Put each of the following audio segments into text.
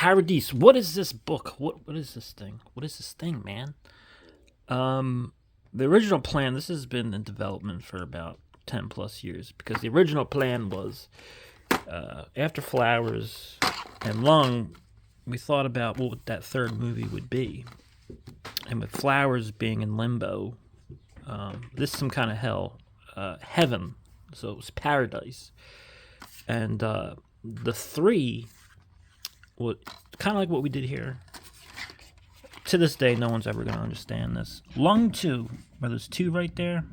Paradis. What is this book? What is this thing? What is this thing, man? The original plan. This has been in development for about 10 plus years because the original plan was after Flowers and Lung, we thought about what that third movie would be, and with Flowers being in limbo, this is some kind of hell, heaven. So it was paradise, and the three, what kind of like what we did here. To this day, no one's ever going to understand this. Lung 2, where there's 2 right there.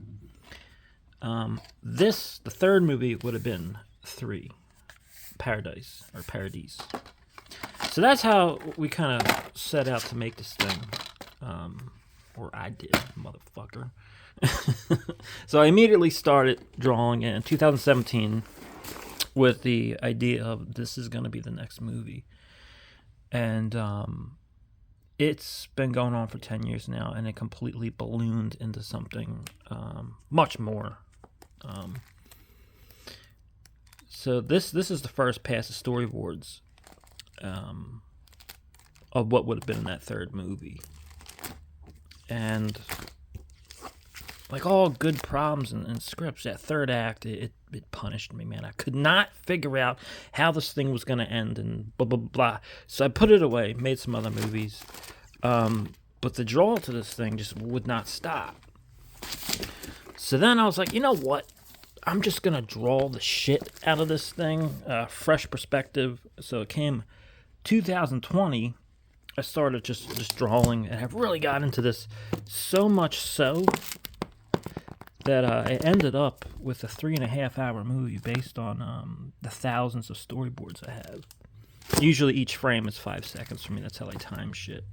The third movie would have been 3, Paradise or Paradis. So that's how we kind of set out to make this thing, or I did, motherfucker. So I immediately started drawing in 2017 with the idea of this is going to be the next movie, and it's been going on for 10 years now, and it completely ballooned into something much more. So this is the first pass of storyboards of what would have been in that third movie. And like all good problems and scripts, that third act, it punished me, man. I could not figure out how this thing was going to end and blah, blah, blah. So I put it away, made some other movies. But the draw to this thing just would not stop. So then I was like, you know what? I'm just going to draw the shit out of this thing. Fresh perspective. So it came 2020. I started just drawing, and I've really got into this so much so that I ended up with a 3.5-hour movie based on the thousands of storyboards I have. Usually each frame is 5 seconds for me. That's how I time shit.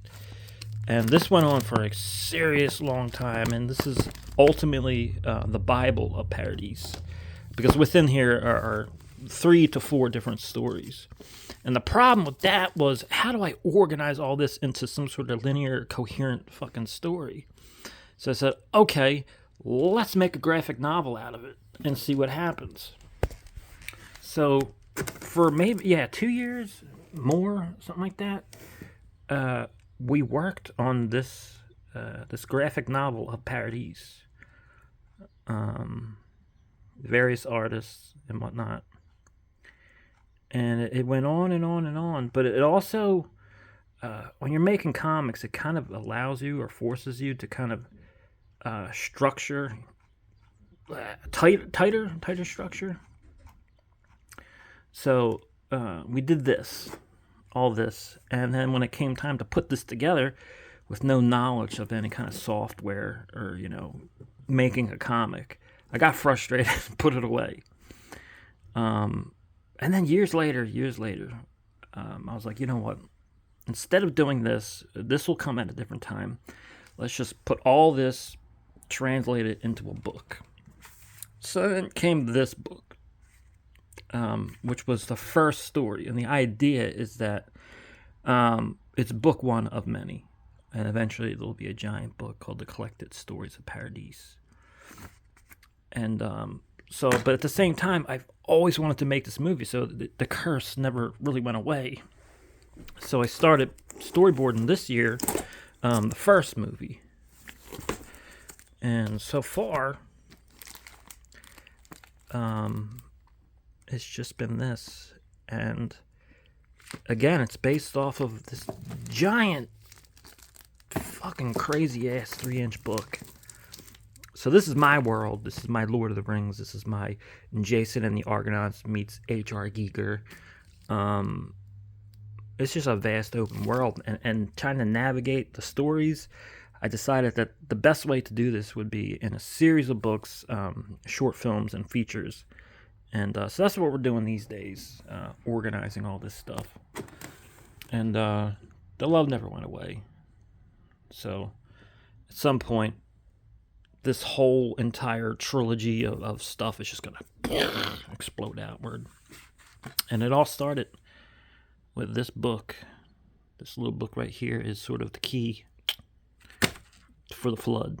And this went on for a serious long time, and this is ultimately the Bible of Paradis, because within here are 3 to 4 different stories. And the problem with that was, how do I organize all this into some sort of linear, coherent fucking story? So I said, okay, let's make a graphic novel out of it and see what happens. So for maybe, 2 years, more, something like that, we worked on this graphic novel of Paradis. Various artists and whatnot. And it went on and on and on. But it also, when you're making comics, it kind of allows you or forces you to kind of structure, tighter structure. So we did all this. And then when it came time to put this together with no knowledge of any kind of software or, making a comic, I got frustrated and put it away. And then years later, I was like, you know what? Instead of doing this will come at a different time. Let's just put all this, translate it into a book. So then came this book, which was the first story. And the idea is that it's book 1 of many. And eventually there'll be a giant book called The Collected Stories of Paradis. And but at the same time, I've always wanted to make this movie, so the curse never really went away. So I started storyboarding this year, the first movie. And so far, it's just been this. And again, it's based off of this giant, fucking crazy-ass 3-inch book. So this is my world. This is my Lord of the Rings. This is my Jason and the Argonauts meets H.R. Giger. It's just a vast open world. And trying to navigate the stories, I decided that the best way to do this would be in a series of books, short films, and features. And so that's what we're doing these days, organizing all this stuff. And the love never went away. So at some point, this whole entire trilogy of stuff is just going to explode outward. And it all started with this book. This little book right here is sort of the key for the flood.